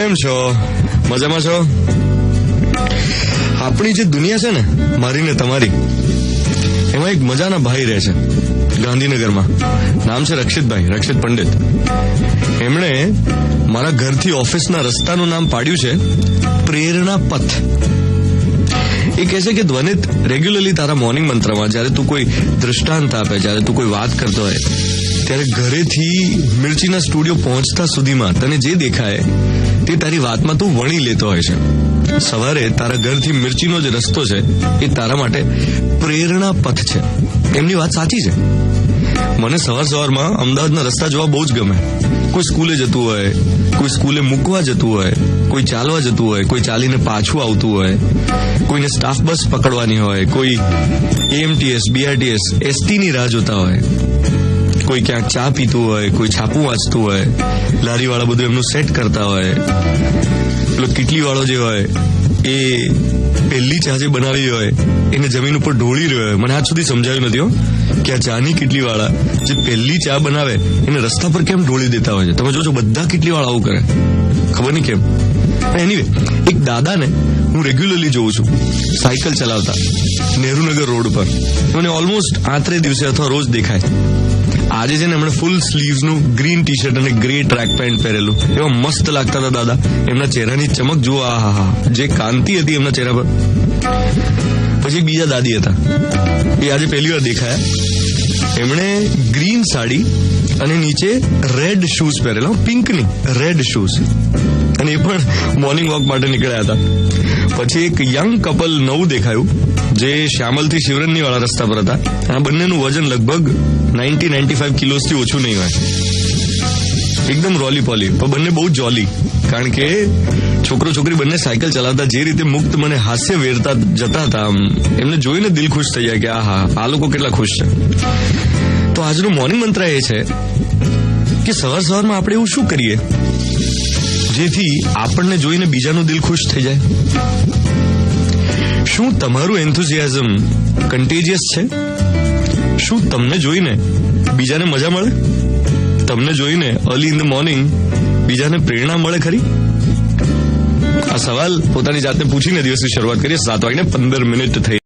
કેમ છો? મજામાં છો? આપણી જે દુનિયા છે ને, મારી ને તમારી, એમાં એક મજાના ભાઈ રહે છે ગાંધીનગરમાં. નામ છે રક્ષિત પંડિત. એમણે મારા ઘરથી ઓફિસના રસ્તાનું નામ પાડ્યું છે પ્રેરણા પથ. એ કહે છે કે ધ્વનિત, રેગ્યુલરલી તારા મોર્નિંગ મંત્રમાં જ્યારે તું કોઈ દૃષ્ટાંત આપે, જ્યારે તું કોઈ વાત કરતો હોય, ત્યારે ઘરેથી મિર્ચીના સ્ટુડિયો પહોંચતા સુધીમાં તને જે દેખાય તે તારી વાતમાં તું વણી લેતો હોય છે. સવારે તારા ઘરથી મિર્ચીનો જે રસ્તો છે એ તારા માટે પ્રેરણા પથ છે. એમની વાત સાચી છે. મને સવારમાં અમદાવાદના રસ્તા જોવા બહુ જ ગમે. કોઈ સ્કૂલે જતું હોય, કોઈ સ્કૂલે મૂકવા જતું હોય, કોઈ ચાલવા જતું હોય, કોઈ ચાલીને પાછું આવતું હોય, કોઈને સ્ટાફ બસ પકડવાની હોય, કોઈ એએમટીએસ, બીઆરટીએસ, એસટીની રાહ જોતા હોય, કોઈ ક્યાંક ચા પીતું હોય, કોઈ છાપું વાંચતું હોય, લારીવાળા બધું એમનું સેટ કરતા હોય, પેલો કીટલીવાળો જે હોય એ પહેલી ચા જે બનાવી હોય એને જમીન ઉપર ઢોળી રહ્યો હોય. મને આજ સુધી સમજાયું નથી કે આ ચાની કીટલીવાળા જે પહેલી ચા બનાવે એને રસ્તા પર કેમ ઢોળી દેતા હોય છે. તમે જોજો બધા કીટલીવાળા આવું કરે, ખબર નહીં કેમ. એનીવે, એક દાદાને હું રેગ્યુલરલી જોઉં છું સાયકલ ચલાવતા નહેરુનગર રોડ પર. મને ઓલમોસ્ટ 3 દિવસે અથવા રોજ દેખાય. આજે છે ને એમણે ફૂલ સ્લીવ્સનું ગ્રીન ટી શર્ટ અને ગ્રે ટ્રેક પેન્ટ પહેરેલું. એવા મસ્ત લાગતા હતા દાદા. એમના ચહેરાની ચમક જુઓ, આહા, જે કાંતિ હતી એમના ચહેરા પર. પછી બીજા દાદી હતા, એ આજે પહેલી વાર દેખાયા. એમણે ગ્રીન સાડી અને નીચે રેડ શૂઝ પહેરેલા, પિંક નહીં, રેડ શૂઝ, અને એ પણ મોર્નિંગ વોક માટે નીકળ્યા હતા. પછી એક યંગ કપલ નવું દેખાયું જે શ્યામલથી શિવરણની વાળા રસ્તા પર હતા. આ બંનેનું વજન લગભગ 90-95 કિલોથી ઓછું નહીં હોય. એકદમ રોલી પોલી, પણ બંને બહુ જોલી. કારણ કે છોકરો છોકરી બંને સાયકલ ચલાવતા જે રીતે મુક્ત મને હાસ્ય વેરતા જતા હતા, એમને જોઈને દિલ ખુશ થઈ જાય કે આ લોકો કેટલા ખુશ છે. તો આજનું મોર્નિંગ મંત્ર એ છે કે સવારમાં આપણે એવું શું કરીએ જેથી આપણને જોઈને બીજાનું દિલ ખુશ થઈ જાય. શું તમારું એન્થુઝિયાઝમ કન્ટેજિયસ છે? શું તમને જોઈને બીજાને મજા મળે? તમને જોઈને અર્લી ઇન ધ મોર્નિંગ બીજાને પ્રેરણા મળે ખરી? આ સવાલ પોતાની જાતને પૂછીને દિવસની શરૂઆત કરીએ. 7:15 થઈ